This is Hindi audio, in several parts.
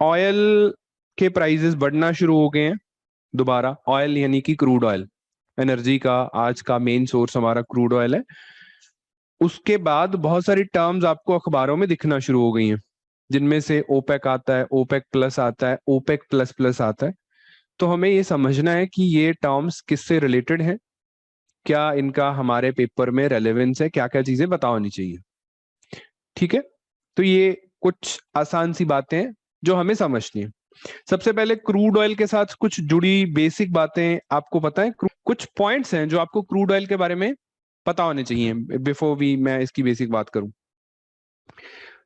ऑयल के प्राइसेस बढ़ना शुरू हो गए हैं दोबारा। ऑयल यानी कि क्रूड ऑयल, एनर्जी का आज का मेन सोर्स हमारा क्रूड ऑयल है। उसके बाद बहुत सारी टर्म्स आपको अखबारों में दिखना शुरू हो गई हैं, जिनमें से ओपेक आता है, ओपेक प्लस आता है, ओपेक प्लस प्लस आता है। तो हमें ये समझना है कि ये टर्म्स किससे रिलेटेड हैं, क्या इनका हमारे पेपर में रेलेवेंस है, क्या क्या चीजें पता होनी चाहिए। ठीक है, तो ये कुछ आसान सी बातें हैं जो हमें समझनी है। सबसे पहले क्रूड ऑयल के साथ कुछ जुड़ी बेसिक बातें आपको पता है, कुछ पॉइंट्स हैं जो आपको क्रूड ऑयल के बारे में पता होने चाहिए बिफोर वी मैं इसकी बेसिक बात करूं।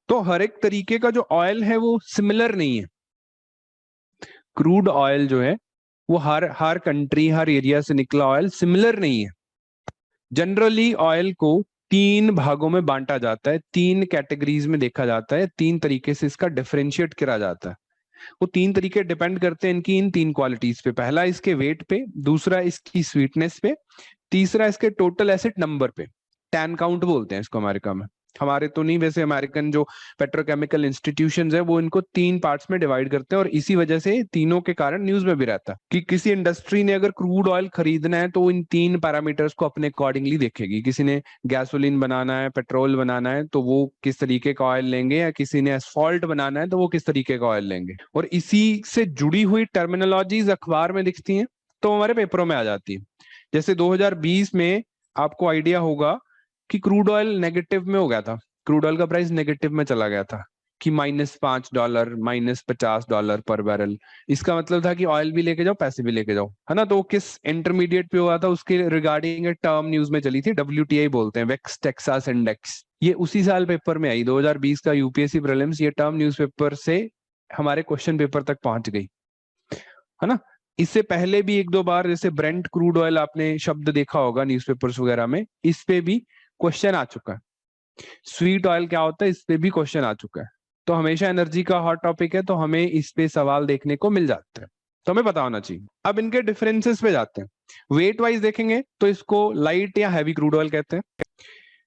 तो हर एक तरीके का जो ऑयल है वो सिमिलर नहीं है। क्रूड ऑयल जो है वो हर हर कंट्री, हर एरिया से निकला ऑयल सिमिलर नहीं है। जनरली ऑयल को तीन भागों में बांटा जाता है, तीन कैटेगरीज में देखा जाता है, तीन तरीके से इसका डिफरेंशिएट करा जाता है। वो तीन तरीके डिपेंड करते हैं इनकी इन तीन क्वालिटीज पे। पहला इसके वेट पे, दूसरा इसकी स्वीटनेस पे, तीसरा इसके टोटल एसिड नंबर पे। टैन काउंट बोलते हैं इसको अमेरिका में, हमारे तो नहीं, वैसे अमेरिकन जो पेट्रोकेमिकल इंस्टीट्यूशंस है वो इनको तीन पार्ट्स में डिवाइड करते हैं, और इसी वजह से तीनों के कारण न्यूज में भी रहता है कि किसी इंडस्ट्री ने अगर क्रूड ऑयल खरीदना है तो वो इन तीन पैरामीटर्स को अपने अकॉर्डिंगली देखेगी। किसी ने गैसोलीन बनाना है, पेट्रोल बनाना है, तो वो किस तरीके का ऑयल लेंगे, या किसी ने एसफॉल्ट बनाना है तो वो किस तरीके का ऑयल लेंगे। और इसी से जुड़ी हुई टर्मिनोलॉजीज अखबार में दिखती हैं तो हमारे पेपरों में आ जाती है। जैसे 2020 में आपको आइडिया होगा कि क्रूड ऑयल नेगेटिव में हो गया था, क्रूड ऑयल का प्राइस नेगेटिव में चला गया था कि -$5, -$50 पर बैरल। इसका मतलब था कि ऑयल भी लेके जाओ, पैसे भी लेके जाओ, है ना। तो किस इंटरमीडिएट पे हुआ था उसके रिगार्डिंग टर्म न्यूज में चली थी, WTI बोलते हैं, वेक्स टेक्सास इंडेक्स। ये उसी साल पेपर में आई, 2020 का यूपीएससी प्रीलिम्स, ये टर्म न्यूज़पेपर से हमारे क्वेश्चन पेपर तक पहुंच गई, है ना। इससे पहले भी एक दो बार जैसे ब्रेंट क्रूड ऑयल आपने शब्द देखा होगा न्यूज़पेपर्स वगैरह में, इस पे भी क्वेश्चन आ चुका है। स्वीट ऑयल क्या होता है, इस पे भी क्वेश्चन आ चुका है। तो हमेशा एनर्जी का हॉट टॉपिक है तो हमें इस पे सवाल देखने को मिल जाते हैं, तो हमें पता होना चाहिए। अब इनके डिफरेंसेस पे जाते हैं। वेट वाइज देखेंगे तो इसको लाइट या हैवी क्रूड ऑयल कहते हैं।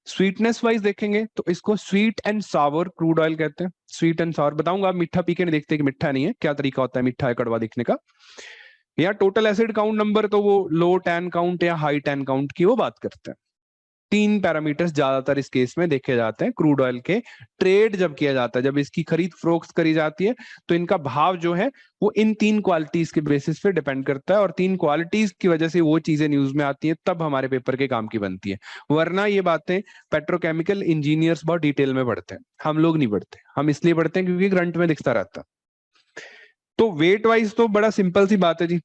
स्वीटनेस वाइज देखेंगे तो इसको sweet and Sawar crude oil कहते हैं। स्वीट एंड सावर बताऊंगा, आप मीठा पी के नहीं देखते कि मीठा नहीं है, क्या तरीका होता है मीठा है कड़वा दिखने का। या टोटल एसिड काउंट नंबर, तो वो लो टैन काउंट या हाई टैन काउंट की वो बात करते हैं। तीन पैरामीटर्स ज्यादातर इस केस में देखे जाते हैं क्रूड ऑयल के। ट्रेड जब किया जाता है, जब इसकी खरीद फरोख्त करी जाती है, तो इनका भाव जो है वो इन तीन क्वालिटीज के बेसिस पे डिपेंड करता है, और तीन क्वालिटीज की वजह से वो चीजें न्यूज में आती है, तब हमारे पेपर के काम की बनती है। वरना ये बातें पेट्रोकेमिकल इंजीनियर्स बहुत डिटेल में पढ़ते हैं, हम लोग नहीं पढ़ते। हम इसलिए पढ़ते हैं क्योंकि ग्रंट में दिखता रहता है। तो वेट वाइज तो बड़ा सिंपल सी बात है जी।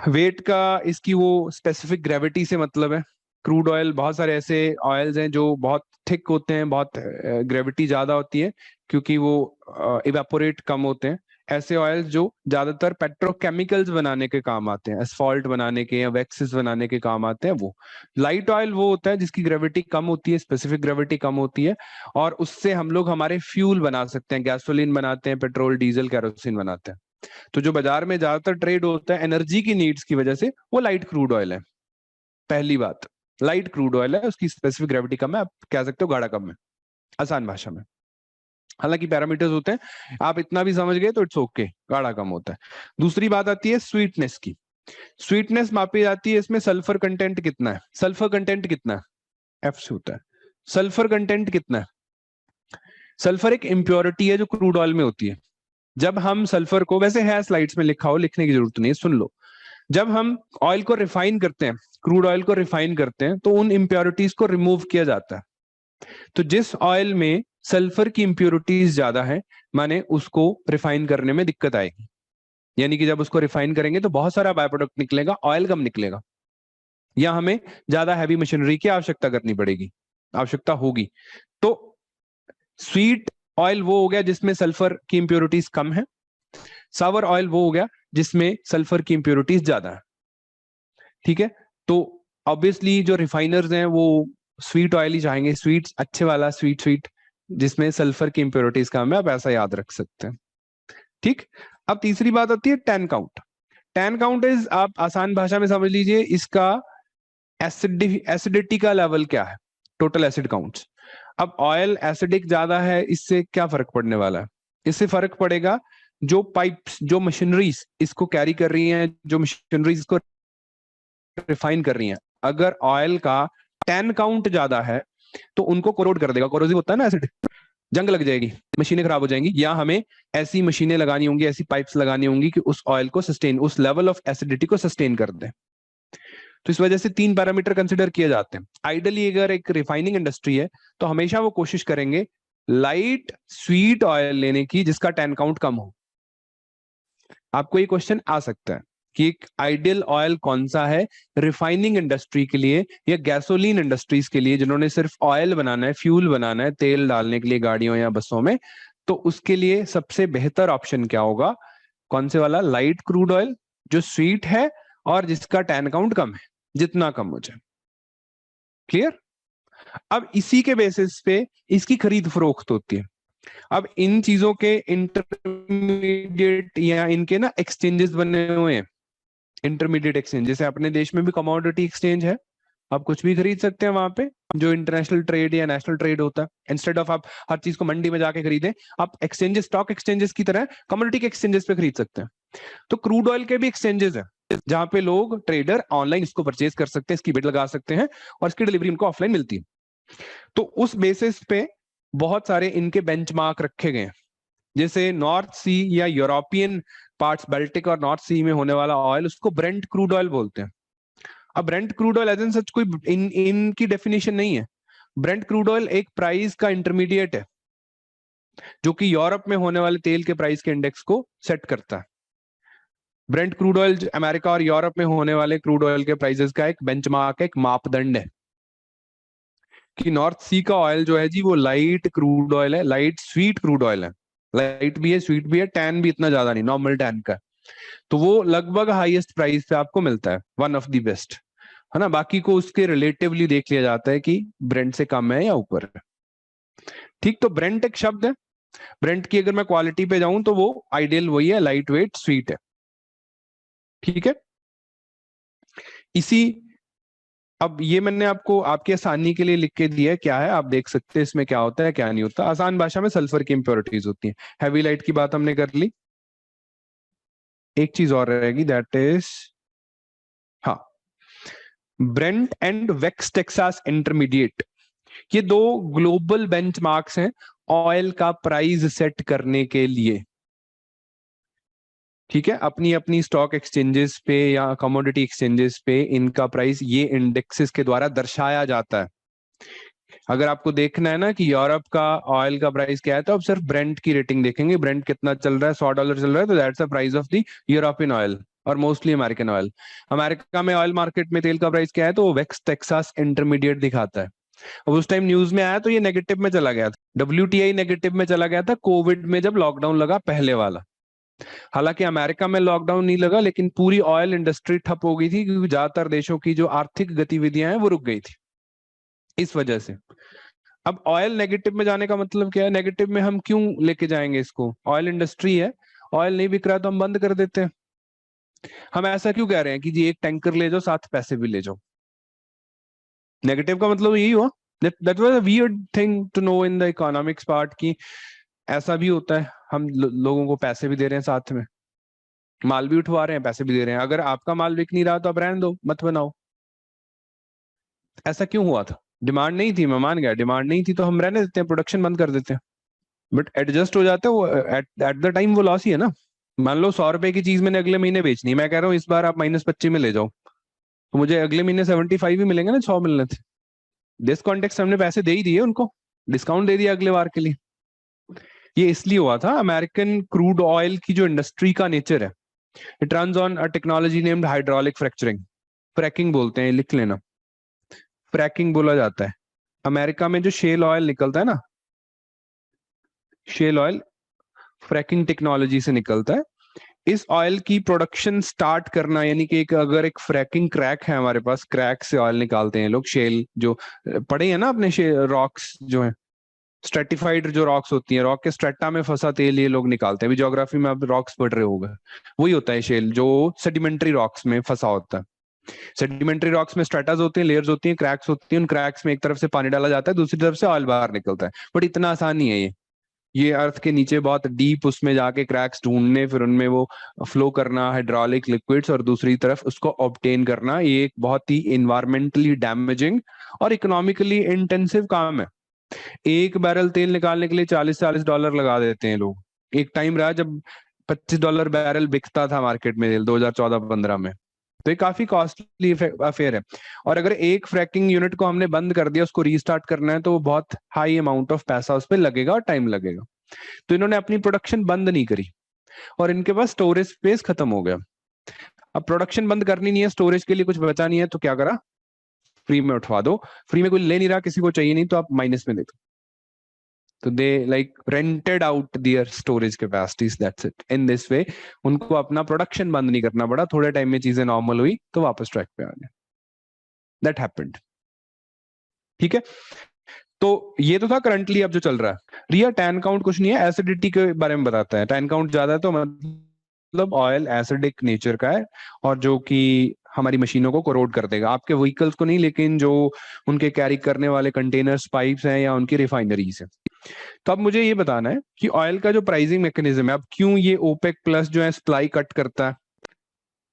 वेट का इसकी वो स्पेसिफिक ग्रेविटी से मतलब है। क्रूड ऑयल, बहुत सारे ऐसे ऑयल्स हैं जो बहुत थिक होते हैं, बहुत ग्रेविटी ज्यादा होती है क्योंकि वो इवेपोरेट कम होते हैं। ऐसे ऑयल्स जो ज्यादातर पेट्रोकेमिकल्स बनाने के काम आते हैं, एसफॉल्ट बनाने के या वैक्सेस बनाने के काम आते हैं। वो लाइट ऑयल वो होता है जिसकी ग्रेविटी कम होती है, स्पेसिफिक ग्रेविटी कम होती है, और उससे हम लोग हमारे फ्यूल बना सकते हैं, गैसोलीन बनाते हैं, पेट्रोल डीजल केरोसिन बनाते हैं। तो जो बाजार में ज्यादातर ट्रेड होता है एनर्जी की नीड्स की वजह से, वो लाइट क्रूड ऑयल है। पहली बात, लाइट क्रूड ऑयल है, उसकी स्पेसिफिक ग्रेविटी कम है, आप कह सकते हो गाढ़ा कम है आसान भाषा में। हालांकि पैरामीटर्स होते हैं, आप इतना भी समझ गए तो इट्स ओके, गाढ़ा कम होता है। दूसरी बात आती है स्वीटनेस की। स्वीटनेस मापी जाती है इसमें सल्फर कंटेंट कितना है। सल्फर कंटेंट कितना है, एफ से होता है। सल्फर कंटेंट कितना है, सल्फर एक इम्प्योरिटी है जो क्रूड ऑयल में होती है। जब हम सल्फर को, वैसे है स्लाइड्स में लिखा हो, लिखने की जरूरत नहीं है, सुन लो। जब हम ऑयल को रिफाइन करते हैं, क्रूड ऑयल को रिफाइन करते हैं, तो उन इंप्योरिटीज को रिमूव किया जाता है। तो जिस ऑयल में सल्फर की इंप्योरिटीज ज्यादा है, माने उसको रिफाइन करने में दिक्कत आएगी। यानी कि जब उसको रिफाइन करेंगे तो बहुत सारा बाय प्रोडक्ट निकलेगा, ऑयल कम निकलेगा, या हमें ज्यादा हैवी मशीनरी की आवश्यकता करनी पड़ेगी, आवश्यकता होगी। तो स्वीट ऑयल वो हो गया जिसमें सल्फर की इंप्योरिटीज कम है। सावर ऑयल वो हो गया जिसमें सल्फर की इंप्योरिटीज ज्यादा है। ठीक है, तो ऑब्वियसली जो रिफाइनर्स हैं वो स्वीट ऑयल ही चाहेंगे, स्वीट अच्छे वाला, स्वीट स्वीट जिसमें सल्फर की इंप्योरिटीज कम है, आप ऐसा याद रख सकते हैं। ठीक। अब तीसरी बात आती है tan count. Tan count is, आप आसान भाषा में समझ लीजिए, इसका एसिडिटी का लेवल क्या है, टोटल एसिड काउंट्स। अब ऑयल एसिडिक ज्यादा है, इससे क्या फर्क पड़ने वाला है, इससे फर्क पड़ेगा जो पाइप्स, जो मशीनरीज इसको कैरी कर रही हैं, जो मशीनरीज इसको रिफाइन कर रही हैं, अगर ऑयल का 10 काउंट ज्यादा है तो उनको कोरोड कर देगा। कोरोसिव होता है ना एसिड, जंग लग जाएगी, मशीनें खराब हो जाएंगी, या हमें ऐसी मशीनें लगानी होंगी, ऐसी पाइप्स लगानी होंगी कि उस ऑयल को सस्टेन, उस लेवल ऑफ एसिडिटी को सस्टेन कर दे। तो इस वजह से 3 पैरामीटर कंसिडर किए जाते हैं। आइडली अगर एक रिफाइनिंग इंडस्ट्री है तो हमेशा वो कोशिश करेंगे लाइट स्वीट ऑयल लेने की जिसका 10 काउंट कम हो। आपको ये क्वेश्चन आ सकता है कि एक आइडियल ऑयल कौन सा है रिफाइनिंग इंडस्ट्री के लिए या गैसोलीन इंडस्ट्रीज के लिए, जिन्होंने सिर्फ ऑयल बनाना है, फ्यूल बनाना है, तेल डालने के लिए गाड़ियों या बसों में, तो उसके लिए सबसे बेहतर ऑप्शन क्या होगा? कौन से वाला? लाइट क्रूड ऑयल जो स्वीट है और जिसका 10 काउंट कम है, जितना कम हो जाए। क्लियर? अब इसी के बेसिस पे इसकी खरीद फरोख्त होती है। अब इन चीजों के इंटरमीडिएट या इनके ना एक्सचेंजेस बने हुए हैं, इंटरमीडिएट एक्सचेंज। जैसे अपने देश में भी कमोडिटी एक्सचेंज है, आप कुछ भी खरीद सकते हैं वहां पे, जो इंटरनेशनल ट्रेड या नेशनल ट्रेड होता है। इंस्टेड ऑफ आप हर चीज को मंडी में जाके खरीदें, आप एक्सचेंजेस, स्टॉक एक्सचेंजेस की तरह कमोडिटी के एक्सचेंजेस पे खरीद सकते हैं। तो क्रूड ऑयल के भी एक्सचेंजेस है जहां पे लोग ट्रेडर ऑनलाइन इसको परचेज कर सकते हैं, इसकी बिड लगा सकते हैं और इसकी डिलीवरी उनको ऑफलाइन मिलती है। तो उस बेसिस पे बहुत सारे इनके बेंचमार्क रखे गए हैं। जैसे नॉर्थ सी या यूरोपियन पार्ट्स, बाल्टिक और नॉर्थ सी में होने वाला ऑयल, उसको ब्रेंट क्रूड ऑयल बोलते हैं। अब Brent crude oil as an such कोई इनकी डेफिनेशन नहीं है। ब्रेंट क्रूड ऑयल एक प्राइस का इंटरमीडिएट है जो कि यूरोप में होने वाले तेल के प्राइस के इंडेक्स को सेट करता है। ब्रेंट क्रूड ऑयल अमेरिका और यूरोप में होने वाले क्रूड ऑयल के प्राइसेस का एक बेंचमार्क है, एक मापदंड है कि नॉर्थ सी का ऑयल जो है जी वो लाइट क्रूड ऑयल है, लाइट स्वीट क्रूड ऑयल है। लाइट भी है, स्वीट भी है, टैन भी इतना ज्यादा नहीं, नॉर्मल टैन का। तो वो लगभग हाईएस्ट प्राइस पे आपको मिलता है, वन ऑफ द बेस्ट, है ना। बाकी को उसके रिलेटिवली देख लिया जाता है कि ब्रेंट से कम है या ऊपर है। ठीक, तो ब्रेंट एक शब्द है। ब्रेंट की अगर मैं क्वालिटी पे जाऊं तो वो आइडियल वही है, लाइट वेट स्वीट है। ठीक है। इसी, अब ये मैंने आपको आपकी आसानी के लिए लिख के दिया है, क्या है आप देख सकते हैं इसमें क्या होता है क्या नहीं होता। आसान भाषा में सल्फर की इंप्योरिटीज होती हैं। हैवी लाइट की बात हमने कर ली। एक चीज और रहेगी, दैट इज, हाँ, ब्रेंट एंड वेक्स टेक्सास इंटरमीडिएट। ये दो ग्लोबल बेंचमार्क्स हैं ऑयल का प्राइस सेट करने के लिए। ठीक है, अपनी अपनी स्टॉक एक्सचेंजेस पे या कमोडिटी एक्सचेंजेस पे इनका प्राइस ये इंडेक्सेस के द्वारा दर्शाया जाता है। अगर आपको देखना है ना कि यूरोप का ऑयल का प्राइस क्या है, तो आप सिर्फ ब्रेंट की रेटिंग देखेंगे, ब्रेंट कितना चल रहा है, $100 चल रहा है, तो that's the price of the European oil और मोस्टली अमेरिकन ऑयल। अमेरिका में ऑयल मार्केट में तेल का प्राइस क्या है, तो वो वेक्स टेक्सास इंटरमीडिएट दिखाता है। अब उस टाइम न्यूज में आया तो ये नेगेटिव में चला गया था, WTI नेगेटिव में चला गया था कोविड में जब लॉकडाउन लगा पहले वाला। हालांकि अमेरिका में लॉकडाउन नहीं लगा, लेकिन पूरी ऑयल इंडस्ट्री ठप हो गई थी क्योंकि ज्यादातर देशों की जो आर्थिक गतिविधियां हैं वो रुक गई थी इस वजह से। अब ऑयल नेगेटिव में जाने का मतलब क्या है? नेगेटिव में हम क्यों लेके जाएंगे इसको? ऑयल इंडस्ट्री है, ऑयल नहीं बिक रहा तो हम बंद कर देते हैं। हम ऐसा क्यों कह रहे हैं कि जी एक टैंकर ले जाओ, साथ पैसे भी ले जाओ? नेगेटिव का मतलब यही हुआ। That was a weird thing to know in the economics part की ऐसा भी होता है, हम लोगों को पैसे भी दे रहे हैं, साथ में माल भी उठवा रहे हैं, पैसे भी दे रहे हैं। अगर आपका माल बिक नहीं रहा तो आप रहने दो, मत बनाओ। ऐसा क्यों हुआ था? डिमांड नहीं थी, मैं मान गया, डिमांड नहीं थी तो हम रहने देते हैं, प्रोडक्शन बंद कर देते हैं। बट एडजस्ट हो जाता है वो, एट द टाइम वो लॉस ही है ना। मान लो 100 रुपए की चीज मैंने अगले महीने बेचनी, मैं कह रहा हूँ इस बार आप -25 में ले जाओ, तो मुझे अगले महीने 75 ही मिलेंगे ना, 100 मिलने थे। दिस कॉन्टेक्स्ट हमने पैसे दे ही दिए उनको, डिस्काउंट दे दिया अगले बार के लिए। ये इसलिए हुआ था, अमेरिकन क्रूड ऑयल की जो इंडस्ट्री का नेचर है, it runs on a technology named hydraulic fracturing. Fracking बोलते हैं, लिख लेना, फ्रैकिंग बोला जाता है। अमेरिका में जो शेल ऑयल निकलता है ना, शेल ऑयल फ्रैकिंग टेक्नोलॉजी से निकलता है। इस ऑयल की प्रोडक्शन स्टार्ट करना, यानी कि अगर एक फ्रैकिंग क्रैक है हमारे पास, क्रैक से ऑयल निकालते हैं लोग, शेल जो पड़े हैं ना अपने, रॉक्स जो है, स्ट्रेटिफाइड जो रॉक्स होती हैं, रॉक के स्ट्रेटा में फंसा तेल ये लोग निकालते हैं। अभी ज्योग्राफी में आप रॉक्स पढ़ रहे होगे, वही होता है शेल, जो सेडिमेंट्री रॉक्स में फंसा होता है। सेडिमेंट्री रॉक्स में स्ट्रेटास होते हैं, लेयर्स होती हैं, क्रैक्स होती हैं, उन क्रैक्स में एक तरफ से पानी डाला जाता है, दूसरी तरफ से ऑयल बाहर निकलता है। बट इतना आसान नहीं है ये। ये अर्थ के नीचे बहुत डीप उसमें जाके क्रैक्स ढूंढने, फिर उनमें वो फ्लो करना हाइड्रोलिक लिक्विड्स, और दूसरी तरफ उसको ऑब्टेन करना, ये एक बहुत ही इन्वायरमेंटली डैमेजिंग और इकोनॉमिकली इंटेंसिव काम है। एक बैरल तेल निकालने के लिए $40-40 लगा देते हैं लोग। एक टाइम रहा जब $25 बैरल बिकता था मार्केट में तेल, 2014-15 में। तो ये काफी कॉस्टली अफेयर है। और अगर एक फ्रैकिंग यूनिट को हमने बंद कर दिया, उसको रीस्टार्ट करना है, तो वो बहुत हाई अमाउंट ऑफ पैसा उस पर लगेगा और टाइम लगेगा। तो इन्होंने अपनी प्रोडक्शन बंद नहीं करी और इनके पास स्टोरेज स्पेस खत्म हो गया। अब प्रोडक्शन बंद करनी नहीं है, स्टोरेज के लिए कुछ बचा नहीं है, तो क्या करा, फ्री में उठवा दो। फ्री में कोई ले नहीं रहा, किसी को चाहिए नहीं, तो आप माइनस में दे दो। तो they like rented out their storage capacities, that's it. In this way उनको अपना प्रोडक्शन बंद नहीं करना पड़ा, थोड़े टाइम में चीजें नॉर्मल हुई तो वापस ट्रैक पे आ गए। That happened. ठीक है, तो ये तो था करंटली अब जो चल रहा है। रिया टैन काउंट कुछ नहीं है, एसिडिटी के बारे में बताता है। टैन काउंट ज्यादा है तो मतलब ऑयल एसिडिक नेचर का है, और जो कि हमारी मशीनों को कोरोड कर देगा, आपके व्हीकल्स को नहीं, लेकिन जो उनके कैरी करने वाले कंटेनर्स, पाइप्स हैं, या उनकी रिफाइनरीज है। तो अब मुझे ये बताना है कि ऑयल का जो प्राइसिंग मैकेनिज्म है, अब क्यों ये ओपेक प्लस जो है सप्लाई कट करता है।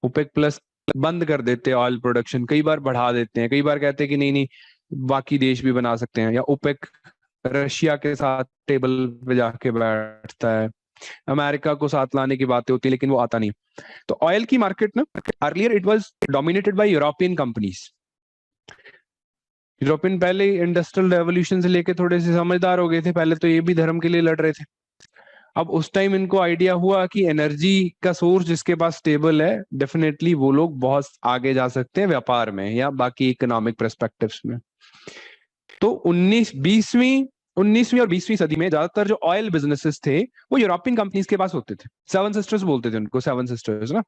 ओपेक प्लस बंद कर देते हैं ऑयल प्रोडक्शन, कई बार बढ़ा देते हैं, कई बार कहते हैं कि नहीं नहीं बाकी देश भी बना सकते हैं, या ओपेक रशिया के साथ टेबल पे जाके बैठता है, अमेरिका को साथ लाने की बातें होती है, लेकिन वो आता नहीं। तो ऑयल की मार्केट ना, earlier it was dominated by European companies. European पहले इंडस्ट्रियल रेवोल्यूशन से लेके थोड़े से समझदार हो गए थे, पहले तो ये भी धर्म के लिए लड़ रहे थे। अब उस टाइम इनको आइडिया हुआ कि एनर्जी का सोर्स जिसके पास स्टेबल है, डेफिनेटली वो लोग बहुत आगे जा सकते हैं व्यापार में या बाकी इकोनॉमिक पर्सपेक्टिव्स में। तो 19वीं और 20वीं सदी में ज्यादातर जो ऑयल बिजनेसेस थे वो यूरोपियन कंपनीज के पास होते थे। सेवन सिस्टर्स बोलते थे उनको, सेवन सिस्टर्स ना।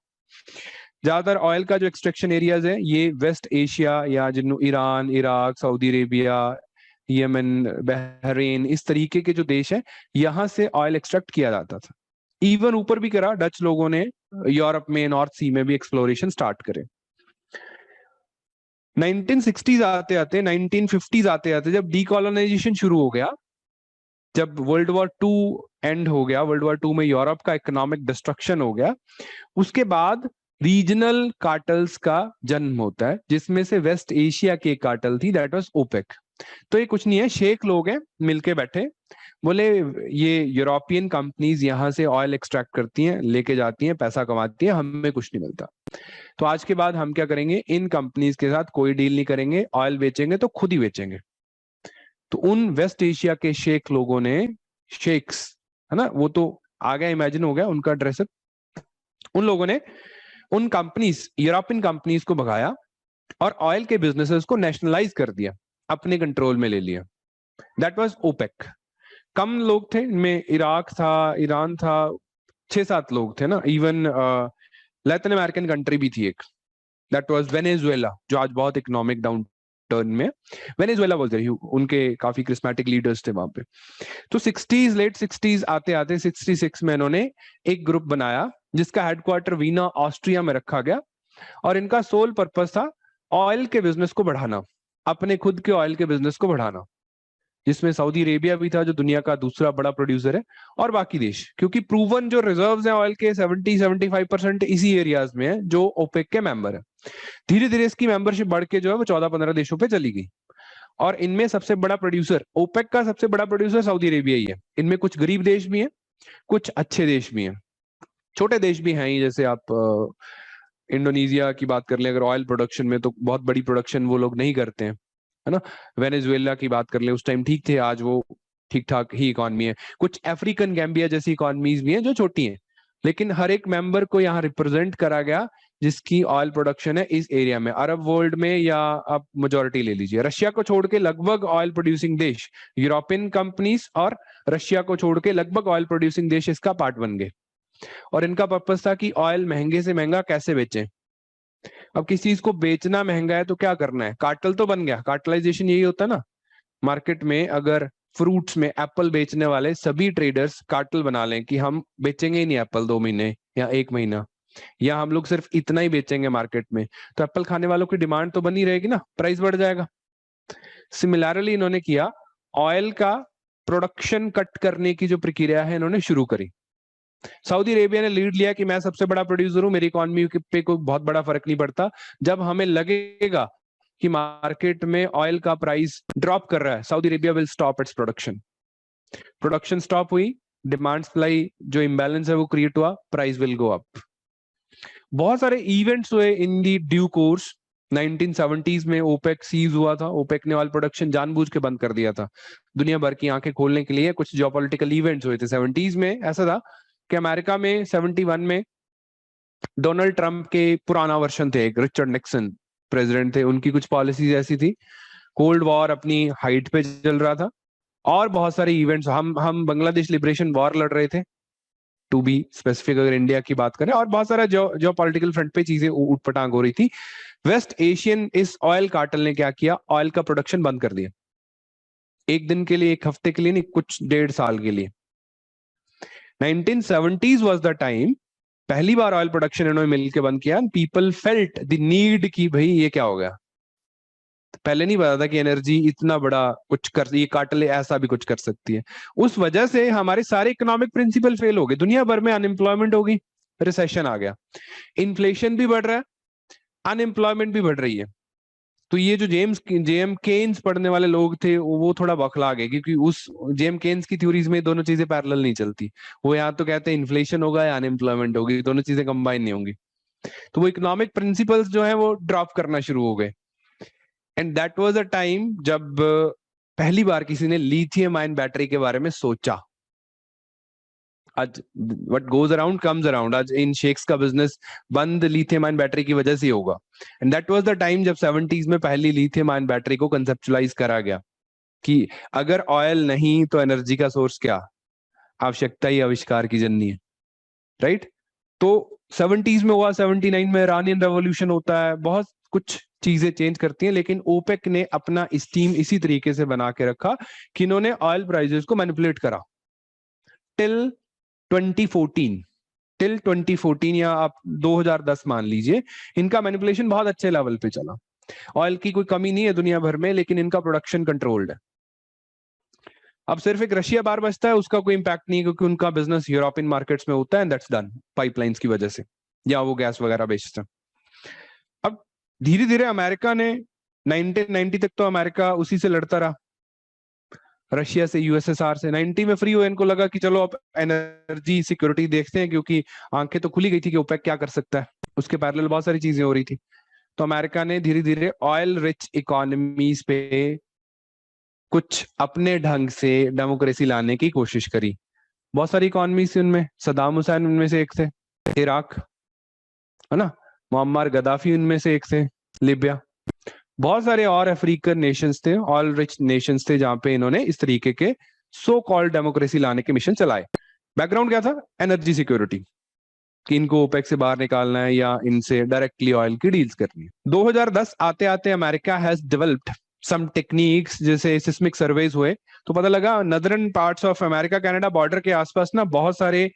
ज्यादातर ऑयल का जो एक्सट्रैक्शन एरियाज है ये वेस्ट एशिया, या जिन Iran, Iraq, Saudi Arabia, Yemen, Bahrain, इस तरीके के जो देश है, यहां से ऑयल एक्सट्रैक्ट किया जाता था। इवन ऊपर भी करा, डच लोगों ने यूरोप में नॉर्थ सी में भी एक्सप्लोरेशन स्टार्ट करे। 1960s आते आते, 1950s आते आते, जब डीकॉलोनाइजेशन शुरू हो गया, जब वर्ल्ड वॉर टू एंड हो गया, वर्ल्ड वॉर टू में यूरोप का इकोनॉमिक डिस्ट्रक्शन हो गया, उसके बाद रीजनल कार्टल्स का जन्म होता है, जिसमें से वेस्ट एशिया की एक कार्टल थी, दैट वाज ओपेक। तो ये कुछ नहीं है, शेख लोग हैं मिलके बैठे, बोले ये यूरोपियन कंपनीज यहाँ से ऑयल एक्सट्रैक्ट करती हैं, लेके जाती हैं, पैसा कमाती हैं, हमें कुछ नहीं मिलता। तो आज के बाद हम क्या करेंगे, इन कंपनीज के साथ कोई डील नहीं करेंगे, ऑयल बेचेंगे तो खुद ही बेचेंगे। तो उन वेस्ट एशिया के शेख लोगों ने, शेख्स है ना, वो तो आ गया, इमेजिन हो गया उनका ड्रेसअप, उन लोगों ने उन कंपनीज, यूरोपियन कंपनीज को भगाया और ऑयल के बिजनेसेस को नेशनलाइज कर दिया, अपने कंट्रोल में ले लिया। That was OPEC. कम लोग थे इनमें, इराक था, ईरान था, 6-7 लोग थे ना। इवन लैटिन अमेरिकन कंट्री भी थी एक, दैट वाज वेनेजुएला, जो आज बहुत इकोनॉमिक डाउन टर्न में। वेनेजुएला वाज देयर, उनके काफी क्रिस्मेटिक लीडर्स थे वहां पे। तो 60s, लेट 60s आते आते 66 में इन्होंने एक ग्रुप बनाया जिसका हेडक्वार्टर वीना ऑस्ट्रिया में रखा गया, और इनका सोल पर्पस था ऑयल के बिजनेस को बढ़ाना, अपने खुद के ऑयल के बिजनेस को बढ़ाना, जिसमें सऊदी अरेबिया भी था जो दुनिया का दूसरा बड़ा प्रोड्यूसर है, और बाकी देश, क्योंकि प्रूवन जो रिजर्व्स हैं ऑयल के 70-75% इसी एरियाज में है जो ओपेक के मेंबर है। धीरे धीरे इसकी मेंबरशिप बढ़ के जो है वो 14-15 देशों पे चली गई, और इनमें सबसे बड़ा प्रोड्यूसर, ओपेक का सबसे बड़ा प्रोड्यूसर सऊदी अरेबिया ही है। इनमें कुछ गरीब देश भी हैं, कुछ अच्छे देश भी हैं, छोटे देश भी हैं ही, जैसे आप इंडोनेशिया की बात कर लें अगर ऑयल प्रोडक्शन में, तो बहुत बड़ी प्रोडक्शन वो लोग नहीं करते हैं, है ना। वेनेजुएला की बात कर ले, उस टाइम ठीक थे, आज वो ठीक ठाक ही इकॉनमी है। कुछ अफ्रीकन गैम्बिया जैसी इकॉनमीज भी हैं जो छोटी हैं, लेकिन हर एक मेंबर को यहाँ रिप्रेजेंट करा गया जिसकी ऑयल प्रोडक्शन है इस एरिया में। अरब वर्ल्ड में, या आप मेजोरिटी ले लीजिए, रशिया को छोड़ के लगभग ऑयल प्रोड्यूसिंग देश, यूरोपियन कंपनीज और रशिया को छोड़ के लगभग ऑयल प्रोड्यूसिंग देश इसका पार्ट बन गए। और इनका पर्पस था कि ऑयल महंगे से महंगा कैसे बेचें। अब किसी चीज को बेचना महंगा है तो क्या करना है, कार्टल तो बन गया। कार्टलाइजेशन यही होता है ना, मार्केट में अगर फ्रूट्स में एप्पल बेचने वाले सभी ट्रेडर्स कार्टल बना लें कि हम बेचेंगे ही नहीं एप्पल 2 महीने या 1 महीना, या हम लोग सिर्फ इतना ही बेचेंगे मार्केट में, तो एप्पल खाने वालों की डिमांड तो बनी रहेगी ना, प्राइस बढ़ जाएगा। सिमिलरली इन्होंने किया, ऑयल का प्रोडक्शन कट करने की जो प्रक्रिया है इन्होंने शुरू करी। सऊदी अरेबिया ने लीड लिया कि मैं सबसे बड़ा प्रोड्यूसर हूं, मेरी इकोनॉमी पे कोई बहुत बड़ा फर्क नहीं पड़ता। जब हमें लगेगा कि मार्केट में ऑयल का प्राइस ड्रॉप कर रहा है, Saudi Arabia will stop its production. Production stop हुई, डिमांड सप्लाई जो इम्बैलेंस है वो क्रिएट हुआ, प्राइस विल गो अप। बहुत सारे इवेंट्स हुए इन दी ड्यू कोर्स। 1970s में ओपेक सीज हुआ था, ओपेक ने ऑयल प्रोडक्शन जानबूझ के बंद कर दिया था दुनिया भर की आंखें खोलने के लिए। कुछ जियोपॉलिटिकल इवेंट्स हुए थे 70s में। ऐसा था कि अमेरिका में 71 में डोनाल्ड ट्रंप के पुराना वर्षन थे, एक रिचर्ड निक्सन प्रेसिडेंट थे, उनकी कुछ पॉलिसीज ऐसी थी, कोल्ड वॉर अपनी हाइट पे चल रहा था, और बहुत सारे इवेंट्स। हम बांग्लादेश लिबरेशन वॉर लड़ रहे थे, टू बी स्पेसिफिक अगर इंडिया की बात करें, और बहुत सारा जो पॉलिटिकल फ्रंट पे चीजें उठपटांग हो रही थी। वेस्ट एशियन इस ऑयल कार्टेल ने क्या किया, ऑयल का प्रोडक्शन बंद कर दिया। एक दिन के लिए, एक हफ्ते के लिए नहीं, कुछ 1.5 साल के लिए। 1970s वाज द टाइम पहली बार ऑयल प्रोडक्शन इन्होंने मिलकर बंद किया। पीपल फेल्ट द नीड कि भाई ये क्या हो गया। पहले नहीं पता था कि एनर्जी इतना बड़ा कुछ कर, ये कार्टेल ऐसा भी कुछ कर सकती है। उस वजह से हमारे सारे इकोनॉमिक प्रिंसिपल फेल हो गए, दुनिया भर में अनएम्प्लॉयमेंट हो गई, रिसेशन आ गया, इन्फ्लेशन भी बढ़ रहा है, अनएम्प्लॉयमेंट भी बढ़ रही है। तो ये जो जेएम केन्स पढ़ने वाले लोग थे वो थोड़ा बौखला गए, क्योंकि उस जेएम केन्स की थ्योरीज में दोनों चीजें पैरेलल नहीं चलती। वो यहाँ तो कहते हैं इन्फ्लेशन होगा या अनएम्प्लॉयमेंट होगी, दोनों चीजें कंबाइन नहीं होंगी। तो वो इकोनॉमिक प्रिंसिपल्स जो है वो ड्रॉप करना शुरू हो गए। And that was a time जब पहली बार किसी ने लिथियम आयन बैटरी के बारे में सोचा। आज what goes around comes around, आज इन शेक्स का बिजनेस बंद लिथियम आयन बैटरी की वजह से होगा। And that was the time जब 70s में पहली लिथियम आयन बैटरी को कंसेप्चुलाइज करा गया कि अगर ऑयल नहीं तो एनर्जी का सोर्स क्या, आवश्यकता ही आविष्कार की जननी है, राइट। तो 70s में हुआ, 79 में इरानियन रेवोल्यूशन होता है, बहुत कुछ चीजें चेंज करती हैं, लेकिन ओपेक ने अपना स्टीम इसी तरीके से बना के रखा कि इन्होंने ऑयल प्राइसेस को मैनिपुलेट करा टिल 2014। टिल 2014 या आप 2010 मान लीजिए, इनका मैनिपुलेशन बहुत अच्छे लेवल पे चला। ऑयल की कोई कमी नहीं है दुनिया भर में, लेकिन इनका प्रोडक्शन कंट्रोल्ड है। अब सिर्फ एक रशिया बार बचता है, उसका कोई इंपैक्ट नहीं है क्योंकि उनका बिजनेस यूरोपियन मार्केट्स में होता है, एंड दैट्स डन पाइपलाइंस की वजह से, या वो गैस वगैरह बेचते हैं। अब धीरे धीरे अमेरिका ने 1990 तक तो अमेरिका उसी से लड़ता रहा, रशिया से, यूएसएसआर से। 90 में फ्री हुए, इनको लगा कि चलो अब एनर्जी सिक्योरिटी देखते हैं, क्योंकि आंखें तो खुली गई थी कि ओपेक क्या कर सकता है, उसके पैरेलल बहुत सारी चीजें हो रही थी। तो अमेरिका ने धीरे धीरे ऑयल रिच इकोनॉमीज पे कुछ अपने ढंग से डेमोक्रेसी लाने की कोशिश करी। बहुत सारी इकोनॉमी थी उनमें, सदाम हुसैन उनमें से एक थे, इराक, है ना, मुअम्मर गद्दाफी उनमें से एक थे, लिबिया, बहुत सारे और अफ्रीकन नेशंस थे, ऑल रिच नेशंस थे, जहां पे इन्होंने इस तरीके के सो कॉल्ड डेमोक्रेसी लाने के मिशन चलाए। बैकग्राउंड क्या था, एनर्जी सिक्योरिटी, कि इनको ओपेक से बाहर निकालना है या इनसे डायरेक्टली ऑयल की डील्स करनी है। 2010 आते आते America has developed some techniques, जैसे सिस्मिक सर्वेज हुए तो पता लगा northern parts of America Canada border के आसपास ना बहुत सारे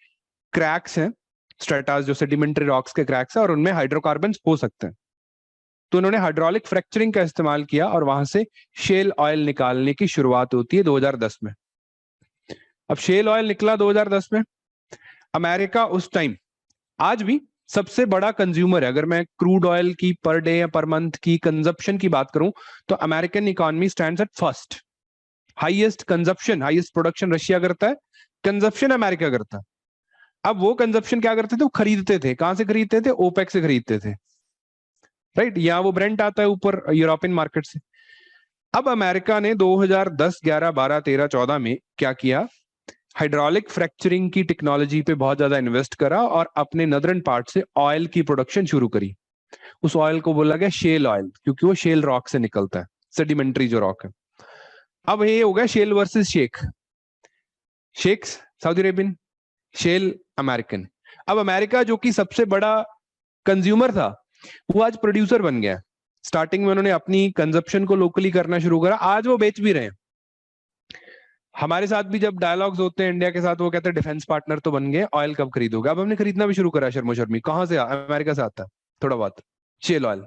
क्रैक्स हैं, स्ट्रेटास जो सेडिमेंट्री रॉक्स के क्रैक्स हैं, और उनमें हाइड्रोकार्बन हो सकते हैं। तो उन्होंने हाइड्रोलिक फ्रैक्चरिंग का इस्तेमाल किया और वहां से शेल ऑयल निकालने की शुरुआत होती है 2010 में। अब शेल ऑयल निकला 2010 में। अमेरिका उस टाइम, आज भी सबसे बड़ा कंज्यूमर है। अगर मैं क्रूड ऑयल की पर डे या पर मंथ की कंजप्शन की बात करूं तो American economy stands at first. Highest consumption, highest production Russia करता है, कंजप्शन अमेरिका करता है। अब वो कंजप्शन क्या करते थे, वो खरीदते थे। कहां से खरीदते थे, ओपेक से खरीदते थे, राइट, या वो ब्रेंट आता है ऊपर यूरोपियन मार्केट से। अब अमेरिका ने 2010, 11, 12, 13, 14 में क्या किया, हाइड्रोलिक फ्रैक्चरिंग की टेक्नोलॉजी पे बहुत ज्यादा इन्वेस्ट करा और अपने नदरन पार्ट से ऑयल की प्रोडक्शन शुरू करी। उस ऑयल को बोला गया शेल ऑयल, क्योंकि वो शेल रॉक से निकलता है, सेडिमेंट्री जो रॉक है। अब ये हो गया shale versus sheikh, sheikhs Saudi Arabian, shale American. अब अमेरिका जो कि सबसे बड़ा कंज्यूमर था, वो आज प्रोड्यूसर बन गया। स्टार्टिंग में उन्होंने अपनी कंजप्शन को लोकली करना शुरू करा, आज वो बेच भी रहे हैं। हमारे साथ भी जब डायलॉग्स होते हैं इंडिया के साथ, वो कहते हैं डिफेंस पार्टनर तो बन गए, ऑयल कब खरीदोगे। अब हमने खरीदना भी शुरू करा शर्मो शर्मी। कहां से, अमेरिका से आता है थोड़ा बहुत शेल ऑयल।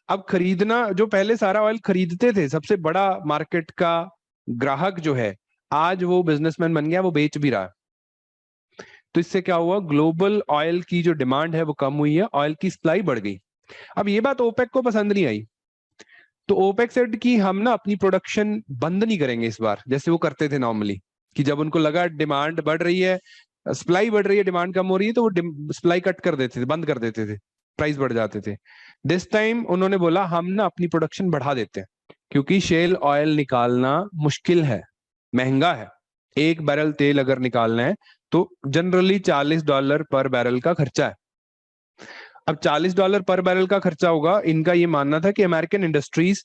अब खरीदना, जो पहले सारा ऑयल खरीदते थे, सबसे बड़ा मार्केट का ग्राहक जो है आज वो बिजनेसमैन बन गया, वो बेच भी रहा है। तो इससे क्या हुआ, ग्लोबल ऑयल की जो डिमांड है वो कम हुई है, ऑयल की सप्लाई बढ़ गई। अब ये बात ओपेक को पसंद नहीं आई, तो ओपेक सेड कि हम ना अपनी प्रोडक्शन बंद नहीं करेंगे इस बार, जैसे वो करते थे नॉर्मली, कि जब उनको लगा डिमांड बढ़ रही है, सप्लाई बढ़ रही है, डिमांड कम हो रही है, तो वो सप्लाई कट कर देते थे, बंद कर देते थे, प्राइस बढ़ जाते थे। दिस टाइम उन्होंने बोला हम ना अपनी प्रोडक्शन बढ़ा देते हैं, क्योंकि शेल ऑयल निकालना मुश्किल है, महंगा है। एक बैरल तेल अगर निकालना है तो जनरली $40 पर बैरल का खर्चा है। अब $40 पर बैरल का खर्चा होगा, इनका ये मानना था कि अमेरिकन इंडस्ट्रीज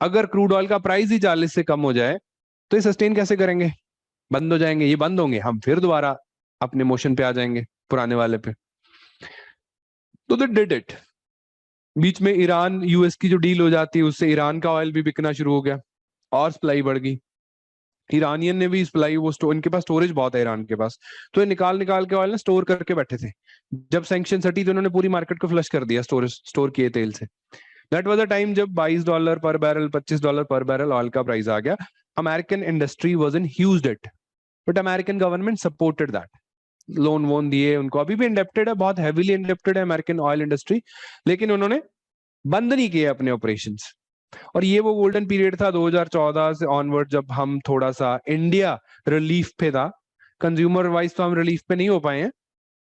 अगर क्रूड ऑयल का प्राइस ही 40 से कम हो जाए तो ये सस्टेन कैसे करेंगे, बंद हो जाएंगे, ये बंद होंगे, हम फिर दोबारा अपने मोशन पे आ जाएंगे, पुराने वाले पे। तो दे डिड इट। बीच में ईरान यूएस की जो डील हो जाती है, उससे ईरान का ऑयल भी बिकना शुरू हो गया और सप्लाई बढ़ गई। ईरानियन ने भी सप्लाई, वो इनके पास स्टोरेज बहुत है ईरान के पास, तो ये निकाल निकाल के ऑयल ना स्टोर करके बैठे थे। जब सैंक्शन हटी तो उन्होंने पूरी मार्केट को फ्लश कर दिया स्टोरेज, स्टोर किए तेल से। दैट वाज द टाइम जब $22 पर बैरल, $25 पर बैरल ऑयल का प्राइस आ गया। American industry was in huge debt, but American government supported that, loan वोन दिए उनको, अभी भी इंडेप्टेड है, बहुत हैवीली इंडेप्टेड है अमेरिकन ऑयल इंडस्ट्री, लेकिन उन्होंने बंद नहीं किए अपने ऑपरेशंस। और ये वो गोल्डन पीरियड था 2014 से ऑनवर्ड, जब हम थोड़ा सा इंडिया रिलीफ पे था। कंज्यूमर वाइज तो हम रिलीफ पे नहीं हो पाए हैं,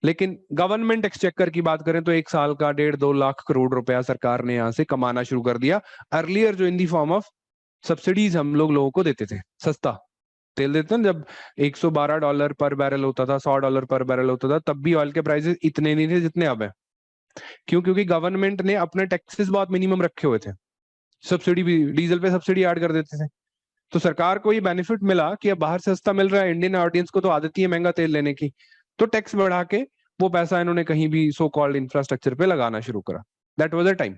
लेकिन गवर्नमेंट एक्सचेकर की बात करें तो 1 साल का 1.5-2 लाख करोड़ रुपया सरकार ने यहां से कमाना शुरू कर दिया। अर्लियर जो इन दी फॉर्म ऑफ सब्सिडीज हम लोगों को देते थे, सस्ता तेल देते हैं, जब $112 पर बैरल होता था, $100 पर बैरल होता था, तब भी ऑयल के प्राइसेस इतने नहीं थे जितने अब है। क्यों? क्योंकि गवर्नमेंट ने अपने टैक्सेस बहुत मिनिमम रखे हुए थे, सब्सिडी भी, डीजल पे सब्सिडी ऐड कर देते थे। तो सरकार को ये बेनिफिट मिला कि अब बाहर से सस्ता मिल रहा है, इंडियन ऑडियंस को तो आदत ही है महंगा तेल लेने की, तो टैक्स बढ़ा के वो पैसा इन्होंने कहीं भी सो कॉल्ड इंफ्रास्ट्रक्चर पे लगाना शुरू करा। That was the time.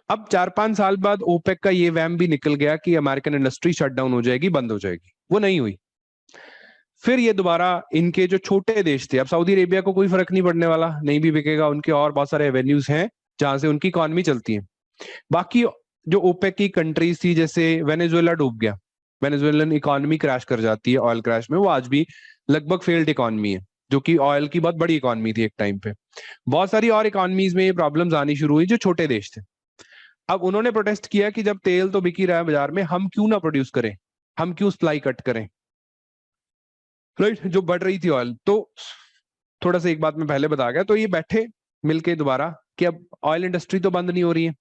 अब 4-5 साल बाद ओपेक का ये वैम भी निकल गया कि अमेरिकन इंडस्ट्री शट डाउन हो जाएगी, बंद हो जाएगी, वो नहीं हुई। फिर ये दोबारा इनके जो छोटे देश थे, अब सऊदी अरेबिया को कोई फर्क नहीं पड़ने वाला, नहीं भी बिकेगा, उनके और बहुत सारे एवेन्यूज हैं जहां से उनकी इकॉनमी चलती है। बाकी जो ओपेक की कंट्रीज थी, जैसे वेनेजुएला डूब गया, वेनेजुएलन इकोनॉमी क्रैश कर जाती है ऑयल क्रैश में, वो आज भी लगभग फेल्ड इकोनॉमी है, जो कि ऑयल की बहुत बड़ी इकोनॉमी थी एक टाइम पे। बहुत सारी और इकोनॉमीज में ये प्रॉब्लम्स आनी शुरू हुई जो छोटे देश थे। अब उन्होंने प्रोटेस्ट किया कि जब तेल तो बिक ही रहा है बाजार में, हम क्यों ना प्रोड्यूस करें, हम क्यों सप्लाई कट करें, राइट, जो बढ़ रही थी ऑयल। तो थोड़ा सा एक बात मैं पहले बता गया, तो ये बैठे मिलके दोबारा कि अब ऑयल इंडस्ट्री तो बंद नहीं हो रही है,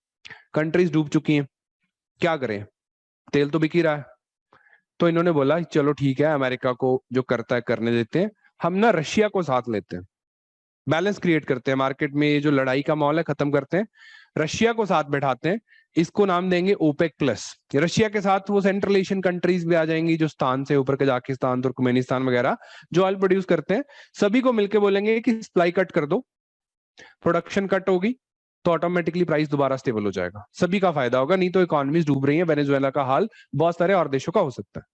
कंट्रीज डूब चुकी हैं, क्या करें, तेल तो बिक ही रहा है। तो इन्होंने बोला चलो ठीक है, अमेरिका को जो करता है करने देते हैं, हम ना रशिया को साथ लेते हैं, बैलेंस क्रिएट करते हैं मार्केट में, ये जो लड़ाई का माहौल है खत्म करते हैं, रशिया को साथ बैठाते हैं, इसको नाम देंगे ओपेक प्लस। रशिया के साथ वो सेंट्रल एशियन कंट्रीज भी आ जाएंगी, जो स्थान से ऊपर कजाकिस्तान, तुर्कमेनिस्तान वगैरह जो ऑयल प्रोड्यूस करते हैं, सभी को मिलकर बोलेंगे कि सप्लाई कट कर दो, प्रोडक्शन कट होगी तो ऑटोमेटिकली प्राइस दोबारा स्टेबल हो जाएगा, सभी का फायदा होगा, नहीं तो इकोनॉमीज डूब रही है, वेनेजुएला का हाल बहुत सारे और देशों का हो सकता है।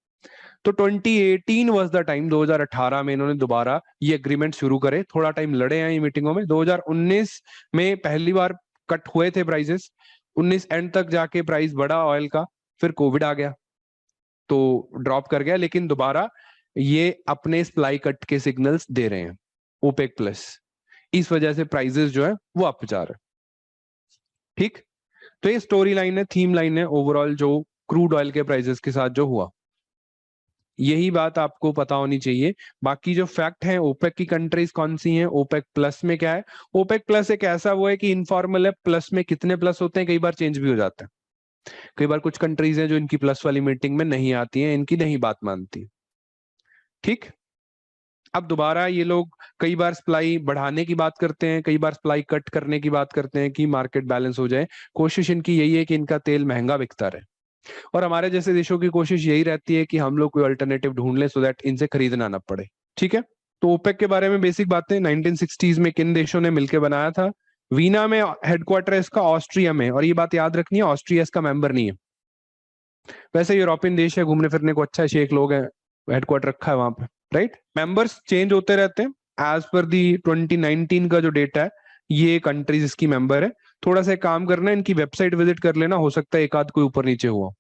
तो 2018 वाज द टाइम, 2018 में इन्होंने दोबारा ये एग्रीमेंट शुरू करे, थोड़ा टाइम लड़े हैं ये मीटिंगों में। 2019 में पहली बार कट हुए थे प्राइसेस, 19 एंड तक जाके प्राइस बढ़ा ऑयल का, फिर कोविड आ गया तो ड्रॉप कर गया, लेकिन दोबारा ये अपने सप्लाई कट के सिग्नल्स दे रहे हैं ओपेक प्लस, इस वजह से प्राइसेस जो है वो अप जा रहे हैं। ठीक, तो ये स्टोरी लाइन है, थीम लाइन है ओवरऑल जो क्रूड ऑयल के प्राइसेस के साथ जो हुआ, यही बात आपको पता होनी चाहिए। बाकी जो फैक्ट है, ओपेक की कंट्रीज कौन सी हैं, ओपेक प्लस में क्या है। ओपेक प्लस एक ऐसा वो है कि इनफॉर्मल है, प्लस में कितने प्लस होते हैं कई बार चेंज भी हो जाता है, कई बार कुछ कंट्रीज हैं जो इनकी प्लस वाली मीटिंग में नहीं आती हैं, इनकी नहीं बात मानती। ठीक, अब दोबारा ये लोग कई बार सप्लाई बढ़ाने की बात करते हैं, कई बार सप्लाई कट करने की बात करते हैं कि मार्केट बैलेंस हो जाए। कोशिश इनकी यही है कि इनका तेल महंगा बिकता रहे, और हमारे जैसे देशों की कोशिश यही रहती है कि हम लोग कोई अल्टरनेटिव ढूंढ लें सो दैट इनसे खरीदना ना पड़े। ठीक है, तो ओपेक के बारे में बेसिक बातें, 1960s में किन देशों ने मिलकर बनाया था। वीना में हेडक्वार्टर है इसका, ऑस्ट्रिया में, और ये बात याद रखनी है ऑस्ट्रिया इसका मेंबर नहीं है, वैसे यूरोपियन देश है, घूमने फिरने को अच्छा है, शेख लोग हैं, हेडक्वार्टर रखा है वहां पे, राइट। मेंबर्स चेंज होते रहते हैं एज पर दी 2019 का जो डेटा है, ये कंट्रीज इसकी मेंबर है। थोड़ा सा काम करना है, इनकी वेबसाइट विजिट कर लेना, हो सकता है एक आध कोई ऊपर नीचे हुआ।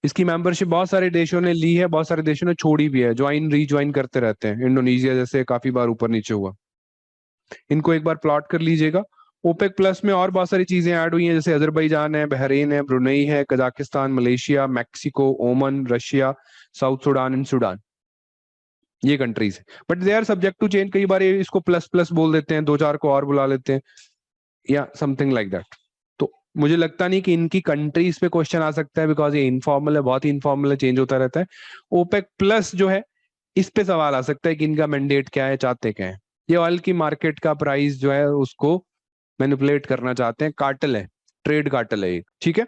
इसकी मेंबरशिप बहुत सारे देशों ने ली है, बहुत सारे देशों ने छोड़ी भी है, ज्वाइन रीज्वाइन करते रहते हैं, इंडोनेशिया जैसे काफी बार ऊपर नीचे हुआ। इनको एक बार प्लॉट कर लीजिएगा। ओपेक प्लस में और बहुत सारी चीजें ऐड हुई हैं, जैसे अजरबैजान है, बहरीन है, ब्रुनेई है, Kazakhstan, Malaysia, Mexico, Oman, Russia, South Sudan and Sudan, ये कंट्रीज है। But they are subject to change, कई बार ये इसको प्लस प्लस बोल देते हैं, दो चार को और बुला लेते हैं या समथिंग लाइक दैट। तो मुझे लगता नहीं कि इनकी कंट्रीज पे क्वेश्चन आ सकता है, बिकॉज ये इनफॉर्मल है, बहुत ही इनफॉर्मल है, चेंज होता रहता है। ओपेक प्लस जो है, इस पे सवाल आ सकता है कि इनका मैंडेट क्या है, चाहते क्या है। ये ऑयल की मार्केट का प्राइस जो है उसको मैनिपुलेट करना चाहते हैं, कार्टेल है, ट्रेड कार्टेल है एक, ठीक है।